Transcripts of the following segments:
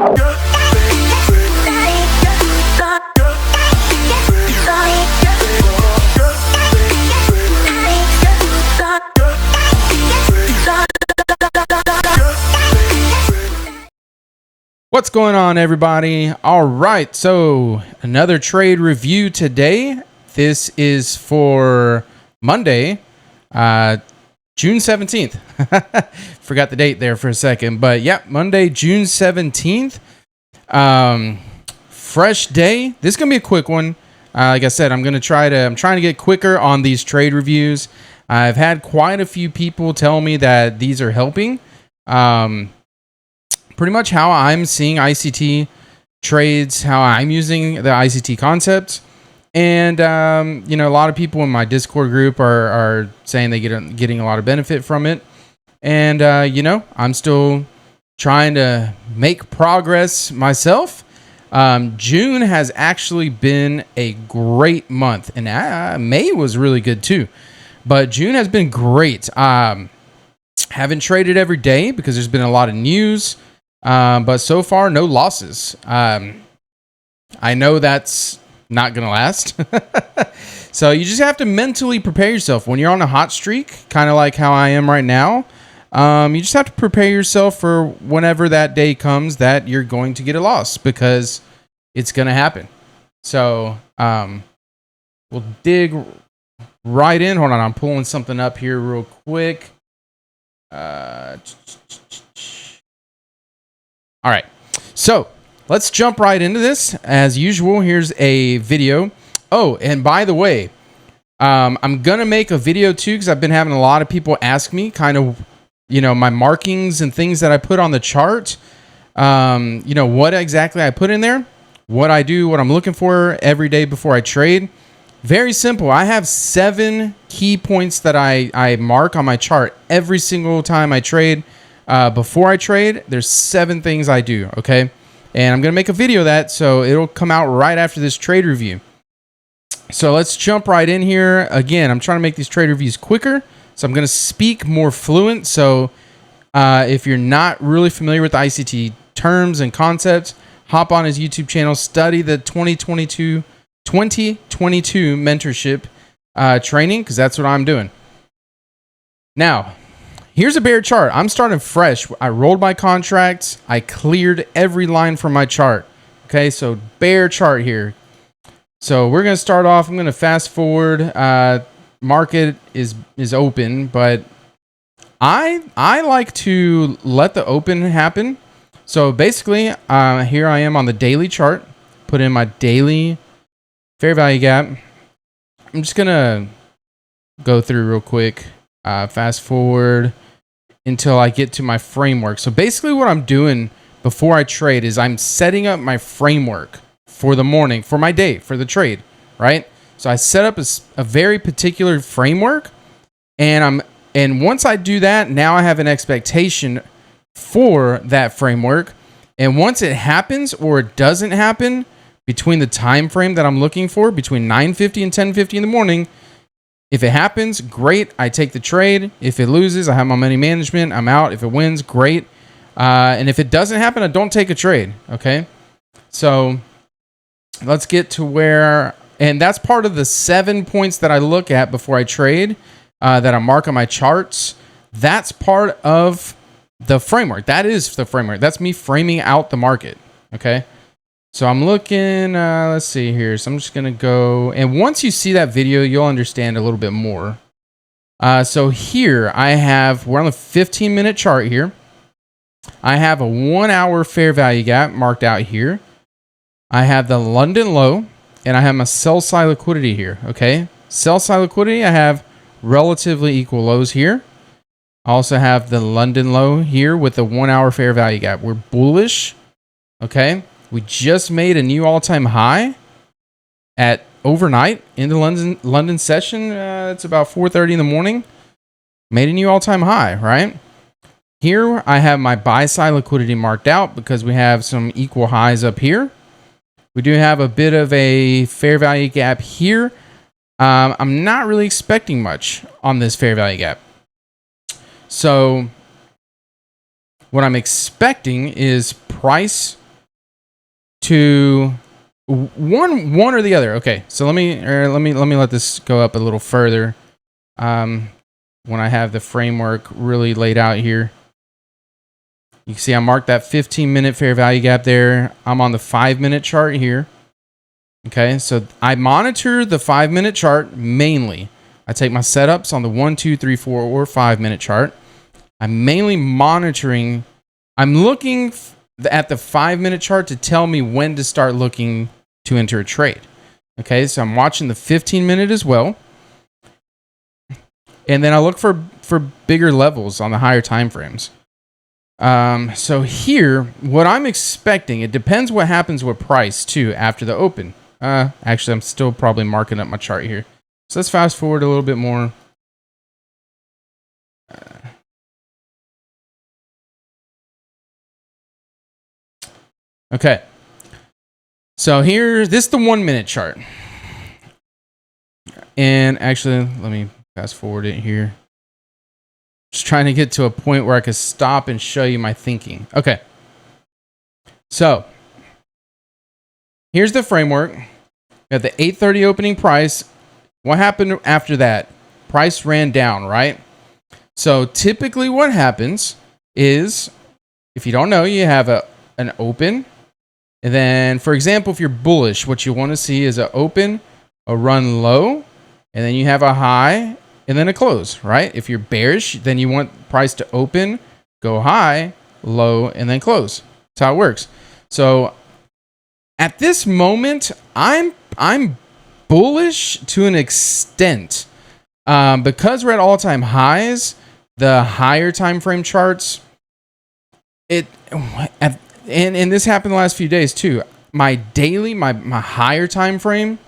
What's going on, everybody? All right, so another trade review today. This is for Monday, June 17th. Forgot the date there for a second, but yeah, Monday, June 17th. Fresh day. This is gonna be a quick one. Like I said, I'm trying to get quicker on these trade reviews. I've had quite a few people tell me that these are helping. Pretty much how I'm seeing ICT trades, how I'm using the ICT concepts. And, a lot of people in my Discord group are saying they getting a lot of benefit from it. And, I'm still trying to make progress myself. June has actually been a great month, and May was really good too. But June has been great. Haven't traded every day because there's been a lot of news. But so far, no losses. I know that's not going to last. So you just have to mentally prepare yourself when you're on a hot streak, kind of like how I am right now. You just have to prepare yourself for whenever that day comes that you're going to get a loss, because it's going to happen. So, we'll dig right in. Hold on. I'm pulling something up here real quick. All right, so let's jump right into this. As usual, here's a video. Oh, and by the way, I'm going to make a video too, because I've been having a lot of people ask me kind of, my markings and things that I put on the chart. What exactly I put in there, what I do, what I'm looking for every day before I trade. Very simple. I have 7 key points that I mark on my chart every single time I trade. Before I trade, there's 7 things I do, okay? And I'm going to make a video of that, so it'll come out right after this trade review. So let's jump right in here. Again, I'm trying to make these trade reviews quicker, so I'm going to speak more fluent. So if you're not really familiar with the ICT terms and concepts, hop on his YouTube channel, study the 2022 mentorship training, because that's what I'm doing. Now, here's a bear chart. I'm starting fresh. I rolled my contracts. I cleared every line from my chart. Okay, so bear chart here. So we're going to start off. I'm going to fast forward. Market is open, but I like to let the open happen. So basically, here I am on the daily chart. Put in my daily fair value gap. I'm just going to go through real quick. Fast forward until I get to my framework. So basically what I'm doing before I trade is I'm setting up my framework for the morning, for my day, for the trade, right? So I set up a very particular framework, and once I do that, now I have an expectation for that framework. And once it happens or it doesn't happen between the time frame that I'm looking for, between 9:50 and 10:50 in the morning, if it happens, great, I take the trade. If it loses, I have my money management, I'm out. If it wins, great. And if it doesn't happen, I don't take a trade, okay? So let's get to where, and that's part of the 7 points that I look at before I trade, that I mark on my charts. That's part of the framework. That is the framework. That's me framing out the market, okay? So I'm looking, let's see here. So I'm just going to go, and once you see that video, you'll understand a little bit more. So here we're on the 15-minute chart here. I have a 1 hour fair value gap marked out here. I have the London low, and I have my sell side liquidity here, okay? Sell side liquidity, I have relatively equal lows here. I also have the London low here with the 1 hour fair value gap. We're bullish, okay? We just made a new all-time high at overnight in the London session. It's about 4:30 in the morning. Made a new all-time high, right? Here I have my buy side liquidity marked out because we have some equal highs up here. We do have a bit of a fair value gap here. I'm not really expecting much on this fair value gap. So what I'm expecting is price to one or the other. Okay, so let me let this go up a little further. When I have the framework really laid out here, you can see I marked that 15-minute fair value gap there. I'm on the 5-minute chart here. Okay, so I monitor the 5-minute chart mainly. I take my setups on the 1, 2, 3, 4, or 5-minute chart. I'm mainly monitoring. I'm looking at the 5-minute chart to tell me when to start looking to enter a trade. Okay, so I'm watching the 15-minute as well. And then I look for bigger levels on the higher time frames. So here, what I'm expecting, it depends what happens with price too after the open. Actually, I'm still probably marking up my chart here. So let's fast forward a little bit more. Okay. So here, this is the 1-minute chart. And actually, let me fast forward it here. Just trying to get to a point where I can stop and show you my thinking. Okay. So here's the framework. We have the 8:30 opening price. What happened after that? Price ran down, right? So typically what happens is, if you don't know, you have an open. And then, for example, if you're bullish, what you want to see is an open, a run low, and then you have a high, and then a close, right? If you're bearish, then you want price to open, go high, low, and then close. That's how it works. So at this moment, I'm bullish to an extent. Because we're at all-time highs, the higher time frame charts, and this happened the last few days too. My daily, my higher time frame,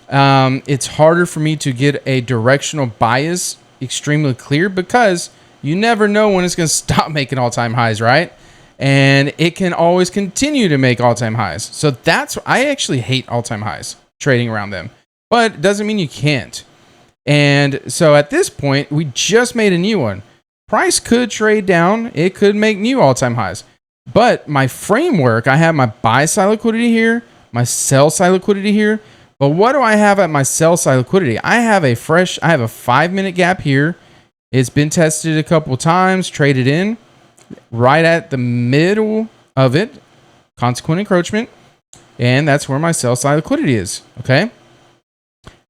it's harder for me to get a directional bias extremely clear because you never know when it's going to stop making all-time highs, right? And it can always continue to make all-time highs. So I actually hate all-time highs, trading around them, but it doesn't mean you can't. And so at this point, we just made a new one. Price could trade down. It could make new all-time highs. But my framework, I have my buy side liquidity here, my sell side liquidity here. But what do I have at my sell side liquidity? I have a 5-minute gap here. It's been tested a couple times, traded in right at the middle of it, consequent encroachment. And that's where my sell side liquidity is. Okay.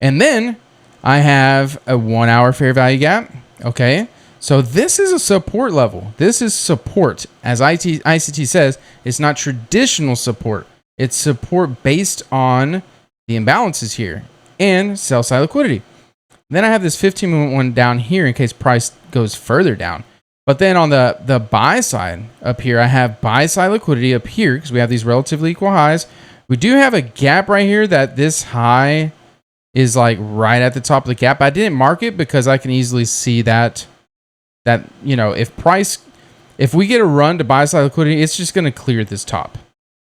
And then I have a 1-hour fair value gap. Okay. So this is a support level. This is support. As ICT says, it's not traditional support. It's support based on the imbalances here and sell side liquidity. Then I have this 15-minute one down here in case price goes further down. But then on the buy side up here, I have buy side liquidity up here because we have these relatively equal highs. We do have a gap right here that this high is like right at the top of the gap. I didn't mark it because I can easily see that you know, if we get a run to buy side liquidity, it's just going to clear this top.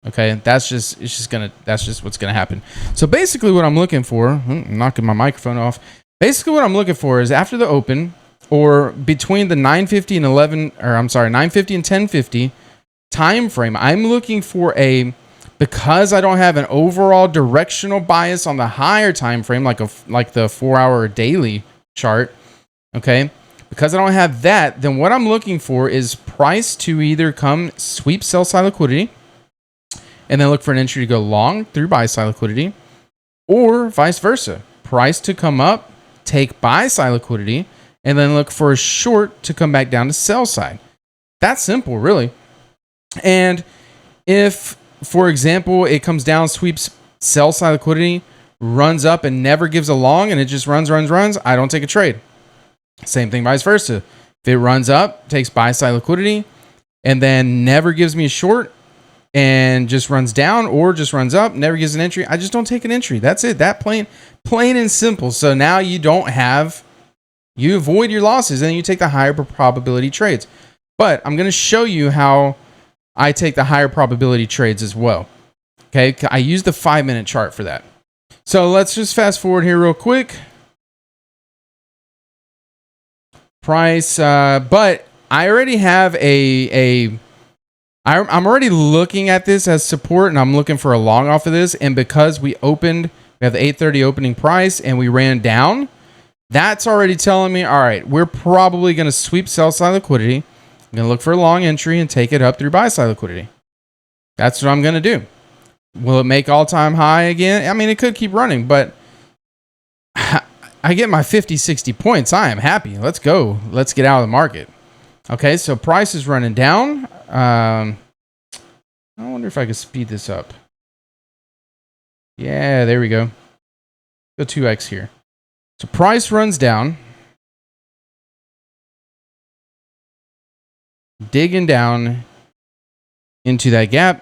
Okay, that's just what's going to happen. So basically what I'm looking for, I'm knocking my microphone off. Basically what I'm looking for is after the open or between the 950 and 950 and 1050 time frame, I'm looking for because I don't have an overall directional bias on the higher time frame like the 4-hour daily chart, okay? Because I don't have that, then what I'm looking for is price to either come sweep sell side liquidity and then look for an entry to go long through buy side liquidity, or vice versa. Price to come up, take buy side liquidity, and then look for a short to come back down to sell side. That's simple, really. And if, for example, it comes down, sweeps sell side liquidity, runs up and never gives a long and it just runs, I don't take a trade. Same thing vice versa. If it runs up, takes buy side liquidity, and then never gives me a short and just runs down or just runs up, never gives an entry, I just don't take an entry. That's it. That plain and simple. So now you avoid your losses and you take the higher probability trades. But I'm going to show you how I take the higher probability trades as well. Okay. I use the 5-minute chart for that. So let's just fast forward here real quick. Price, but I already have a I'm already looking at this as support, and I'm looking for a long off of this. And because we have the 8:30 opening price, and we ran down, that's already telling me, all right, we're probably going to sweep sell side liquidity. I'm going to look for a long entry and take it up through buy side liquidity. That's what I'm going to do. Will it make all-time high again? I mean, it could keep running, but I get my 50, 60 points. I am happy. Let's go. Let's get out of the market. Okay, so price is running down. I wonder if I could speed this up. Yeah, there we go. Go 2x here. So price runs down. Digging down into that gap.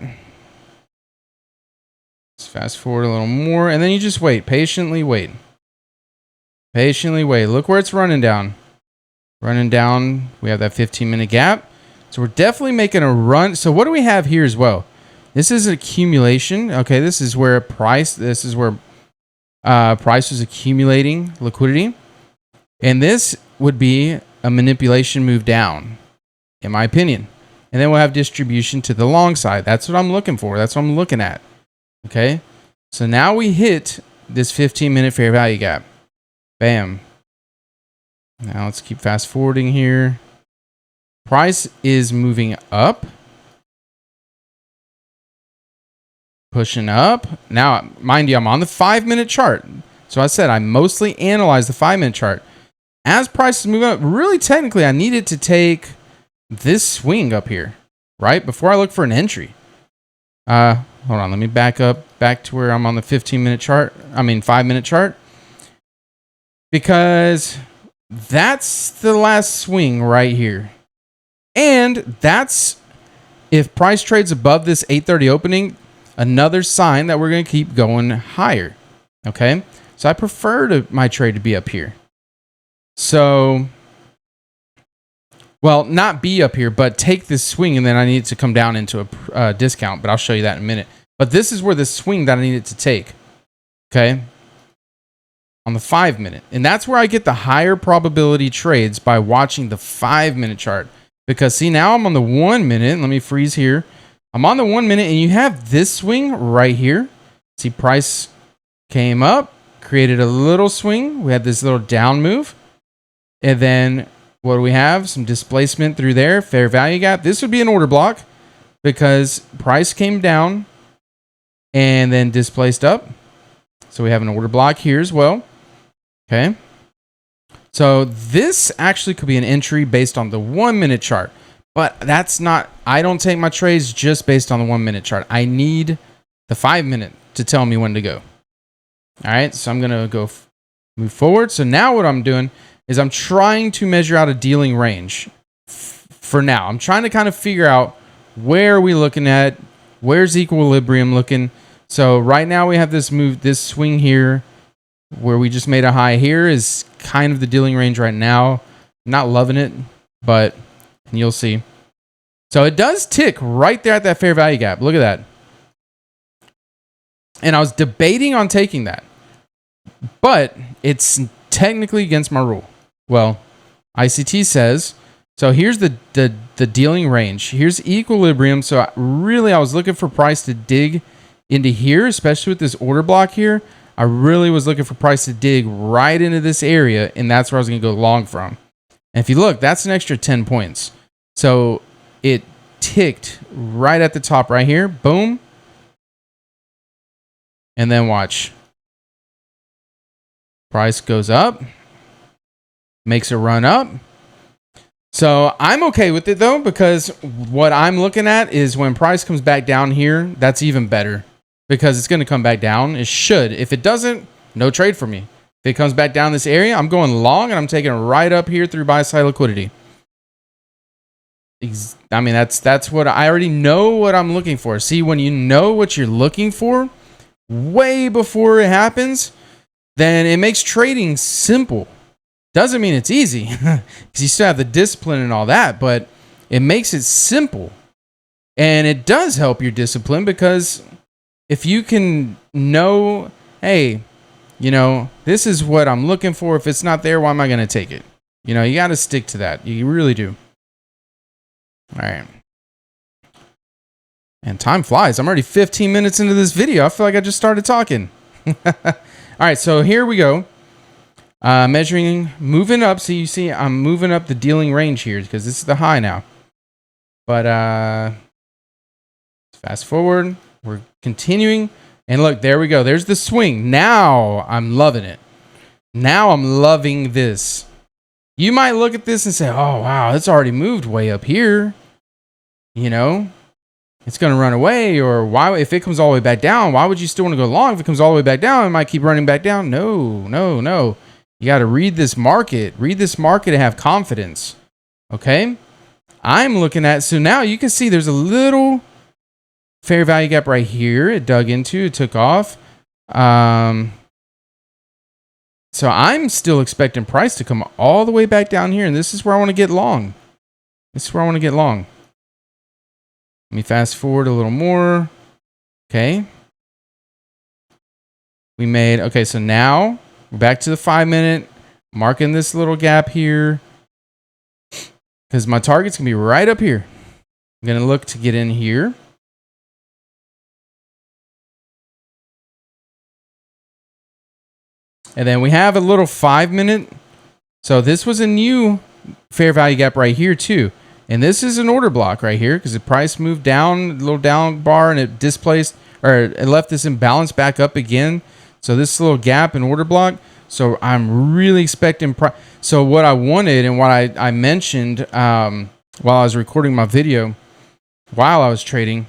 Let's fast forward a little more. And then you just wait. Patiently wait. Patiently wait. Look where it's running down. Running down. We have that 15-minute gap. So we're definitely making a run. So what do we have here as well? This is accumulation. Okay, this is where price was accumulating liquidity. And this would be a manipulation move down, in my opinion. And then we'll have distribution to the long side. That's what I'm looking for. That's what I'm looking at. Okay, so now we hit this 15-minute fair value gap. Bam. Now let's keep fast forwarding here. Price is moving up. Pushing up. Now, mind you, I'm on the 5-minute chart. So I said I mostly analyze the 5-minute chart. As prices move up, really technically, I needed to take this swing up here, right? Before I look for an entry. Hold on, let me back up back to where I'm on the 15-minute chart. 5-minute chart. Because that's the last swing right here. And that's, if price trades above this 8:30 opening, another sign that we're going to keep going higher. Okay, so I prefer my trade to be up here. So, well, not be up here, but take this swing, and then I need to come down into a discount, but I'll show you that in a minute. But this is where the swing that I needed to take. Okay, on the 5-minute. And that's where I get the higher probability trades, by watching the 5-minute chart. Because see, now I'm on the 1-minute. Let me freeze here. I'm on the 1-minute, and you have this swing right here. See, price came up, created a little swing. We had this little down move. And then what do we have? Some displacement through there, fair value gap. This would be an order block because price came down and then displaced up. So we have an order block here as well. Okay. So this actually could be an entry based on the 1-minute chart, but that's not, I don't take my trades just based on the 1-minute chart. I need the 5-minute to tell me when to go. All right. So I'm going to move forward. So now what I'm doing is I'm trying to measure out a dealing range for now. I'm trying to kind of figure out, where are we looking at? Where's equilibrium looking? So right now we have this move, this swing here, where we just made a high here is kind of the dealing range right now. I'm not loving it, but you'll see. So it does tick right there at that fair value gap. Look at that. And I was debating on taking that, but it's technically against my rule. Well, ICT says, so here's the dealing range. Here's equilibrium. So I was looking for price to dig into here, especially with this order block here. I really was looking for price to dig right into this area, and that's where I was going to go long from. And if you look, that's an extra 10 points. So it ticked right at the top right here. Boom. And then watch. Price goes up. Makes a run up. So I'm okay with it, though, because what I'm looking at is when price comes back down here, that's even better. Because it's going to come back down. It should. If it doesn't, no trade for me. If it comes back down this area, I'm going long, and I'm taking it right up here through buy side liquidity. I mean, that's what I already know what I'm looking for. See, when you know what you're looking for way before it happens, then it makes trading simple. Doesn't mean it's easy, because you still have the discipline and all that, but it makes it simple. And it does help your discipline, because if you can know, hey, this is what I'm looking for. If it's not there, why am I going to take it? You got to stick to that. You really do. All right. And time flies. I'm already 15 minutes into this video. I feel like I just started talking. All right, so here we go. Measuring, moving up. So you see I'm moving up the dealing range here because this is the high now. But fast forward. We're continuing. And look, there we go. There's the swing. Now I'm loving it. Now I'm loving this. You might look at this and say, oh, wow, it's already moved way up here. You know, it's going to run away. Or why, if it comes all the way back down, why would you still want to go long? If it comes all the way back down, it might keep running back down. No. You got to read this market. Read this market and have confidence. Okay. I'm looking at, so now you can see there's a little fair value gap right here. It dug into, it took off. So I'm still expecting price to come all the way back down here. And this is where I want to get long. Let me fast forward a little more. Okay. Okay, so now we're back to the 5 minute, marking this little gap here. Because my target's going to be right up here. I'm going to look to get in here. And then we have a little 5 minute. So this was a new fair value gap right here too. And this is an order block right here because the price moved down, a little down bar, and it displaced, or it left this imbalance back up again. So this little gap and order block. So I'm really expecting price. So what I wanted and what I mentioned while I was recording my video, while I was trading,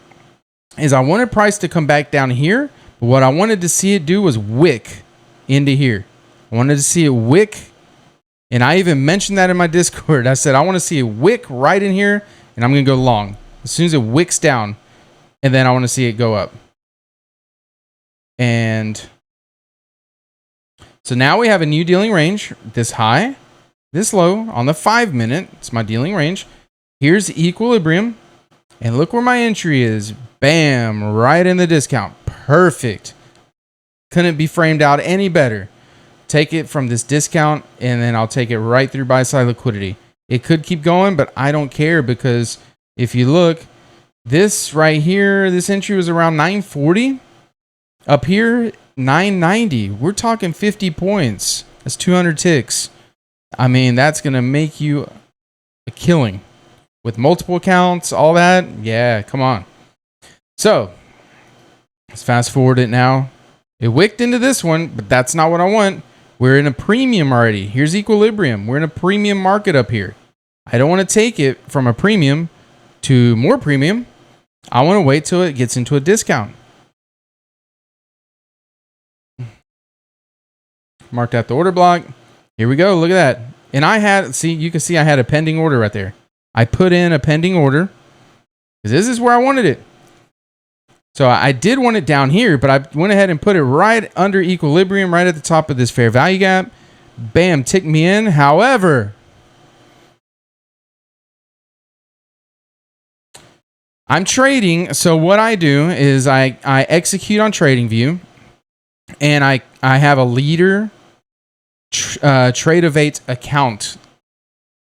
is I wanted price to come back down here. But what I wanted to see it do was wick into here. I wanted to see it wick. And I even mentioned that in my Discord. I said, I want to see a wick right in here, and I'm going to go long. As soon as it wicks down, and then I want to see it go up. And so now we have a new dealing range. This high, this low on the 5 minute. It's my dealing range. Here's equilibrium. And look where my entry is. Bam, right in the discount. Perfect. Couldn't be framed out any better. Take it from this discount, and then I'll take it right through buy side liquidity. It could keep going, but I don't care because if you look, this right here, this entry was around 940. Up here, 990. We're talking 50 points. That's 200 ticks. I mean, that's going to make you a killing. With multiple accounts, all that. Yeah, come on. So, let's fast forward it now. It wicked into this one, but that's not what I want. We're in a premium already. Here's equilibrium. We're in a premium market up here. I don't want to take it from a premium to more premium. I want to wait till it gets into a discount. Marked out the order block. Here we go. Look at that. And I had, see, you can see I had a pending order right there. I put in a pending order because this is where I wanted it. So I did want it down here, but I went ahead and put it right under equilibrium, right at the top of this fair value gap. Bam, ticked me in. However, I'm trading. So what I do is I execute on TradingView, and I have a leader Trade-O-Vate account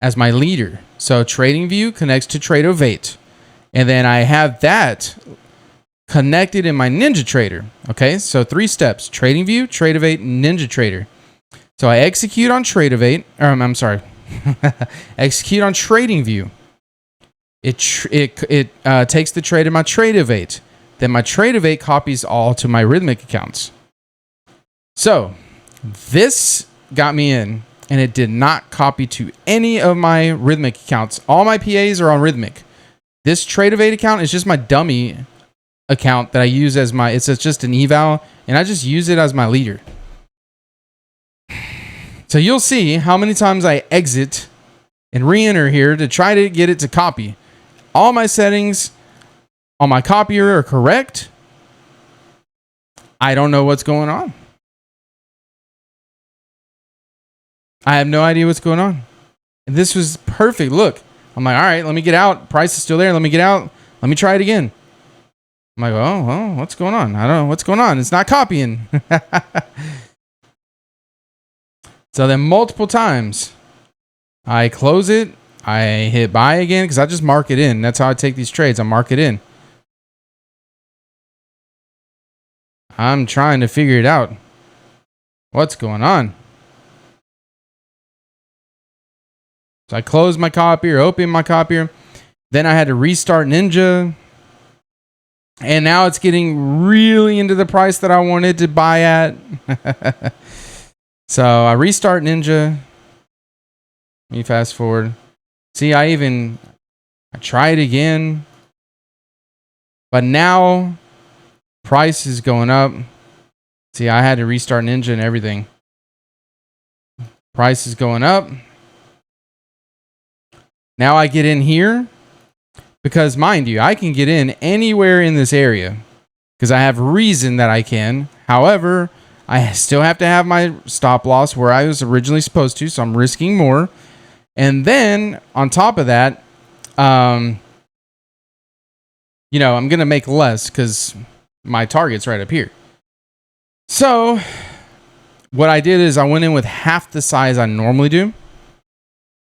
as my leader. So TradingView connects to Trade-O-Vate, and then I have that connected in my NinjaTrader. Okay, so 3 steps: TradingView, Trade-O-Vate, NinjaTrader. So I execute on Trade-O-Vate, or I'm sorry, execute on TradingView. It takes the trade in my Trade-O-Vate. Then my Trade-O-Vate copies all to my Rhythmic accounts. So this got me in, and it did not copy to any of my Rhythmic accounts. All my PAs are on Rhythmic. This Trade-O-Vate account is just my dummy account that I use as my, it's just an eval, and I just use it as my leader. So you'll see how many times I exit and re-enter here to try to get it to copy. All my settings on my copier are correct. I don't know what's going on. I have no idea what's going on. And this was perfect. Look, I'm like, all right, let me get out. Price is still there. Let me get out. Let me try it again. I'm like, oh, well, what's going on? I don't know what's going on. It's not copying. So then multiple times, I close it. I hit buy again because I just mark it in. That's how I take these trades. I mark it in. I'm trying to figure it out. What's going on? So I closed my copier, opened my copier. Then I had to restart Ninja. And now it's getting really into the price that I wanted to buy at. So I restart Ninja. Let me fast forward. See, I tried again. But now price is going up. See, I had to restart Ninja and everything. Price is going up. Now I get in here. Because mind you, I can get in anywhere in this area. Because I have reason that I can. However, I still have to have my stop loss where I was originally supposed to. So I'm risking more. And then on top of that, I'm going to make less because my target's right up here. So what I did is I went in with half the size I normally do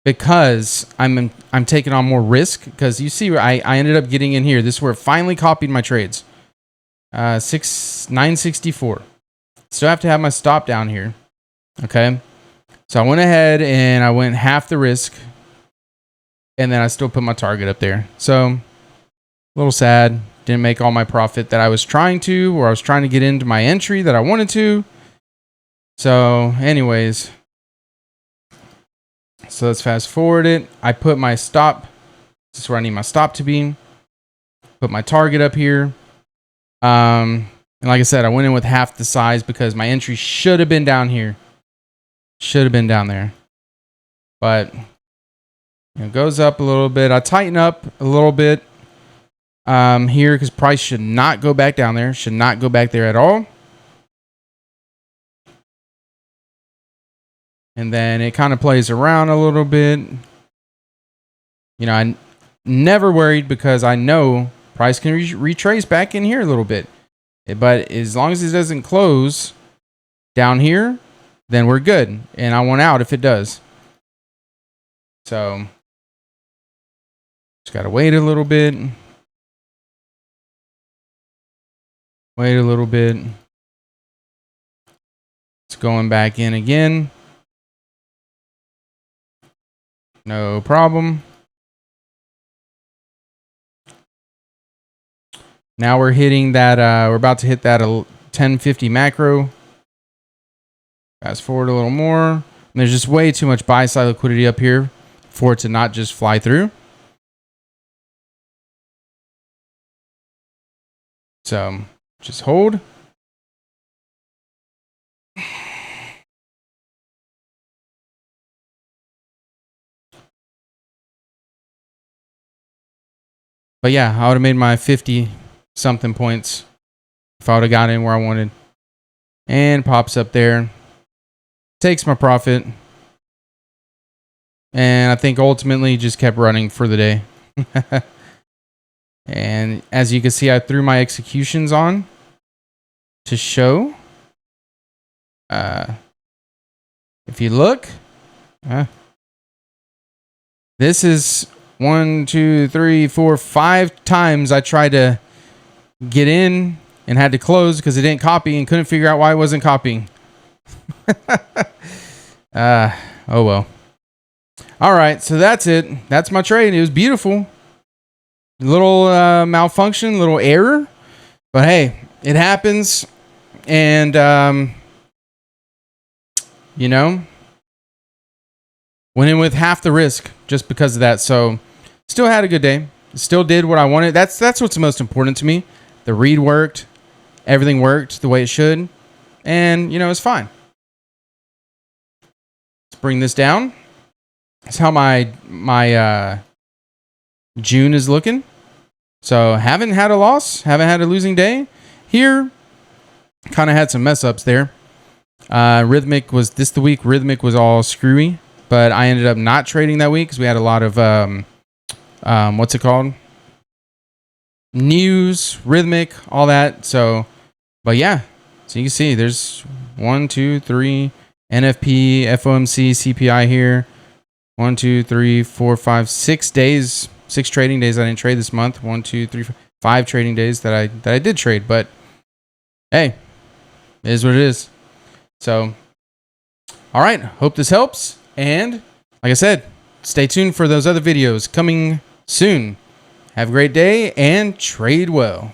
because I'm taking on more risk. Because you see, I ended up getting in here. This is where it finally copied my trades. 964. Still have to have my stop down here. Okay. So I went ahead and I went half the risk. And then I still put my target up there. So a little sad. Didn't make all my profit that I was trying to, or I was trying to get into my entry that I wanted to. So anyways, so let's fast forward it. I put my stop. This is where I need my stop to be. Put my target up here. And like I said, I went in with half the size because my entry should have been down here. Should have been down there. But it goes up a little bit. I tighten up a little bit here because price should not go back down there. Should not go back there at all. And then it kind of plays around a little bit. I never worried because I know price can retrace back in here a little bit. But as long as it doesn't close down here, then we're good. And I want out if it does. So just got to wait a little bit. Wait a little bit. It's going back in again. No problem. Now we're hitting that, we're about to hit that 1050 macro. Fast forward a little more. And there's just way too much buy side liquidity up here for it to not just fly through. So just hold. But yeah, I would have made my 50 something points if I would have got in where I wanted. And pops up there. Takes my profit. And I think ultimately just kept running for the day. And as you can see, I threw my executions on to show. If you look, this is 1, 2, 3, 4, 5 times I tried to get in and had to close because it didn't copy and couldn't figure out why it wasn't copying. Oh well. All right, so that's it. That's my trade. It was beautiful. Little malfunction, little error, but hey, it happens. And went in with half the risk just because of that. So still had a good day. Still did what I wanted. That's what's most important to me. The read worked. Everything worked the way it should. And, it's fine. Let's bring this down. That's how my June is looking. So haven't had a loss. Haven't had a losing day. Here, kind of had some mess ups there. Rhythmic was the week. Rhythmic was all screwy. But I ended up not trading that week because we had a lot of, what's it called? News, Rhythmic, all that. So, but yeah. So you can see there's 1, 2, 3, NFP, FOMC, CPI here. 1, 2, 3, 4, 5, 6 days, 6 trading days I didn't trade this month. 1, 2, 3, 5 trading days that I did trade. But hey, It is what it is. So, all right. Hope this helps. And like I said, stay tuned for those other videos coming soon. Have a great day and trade well.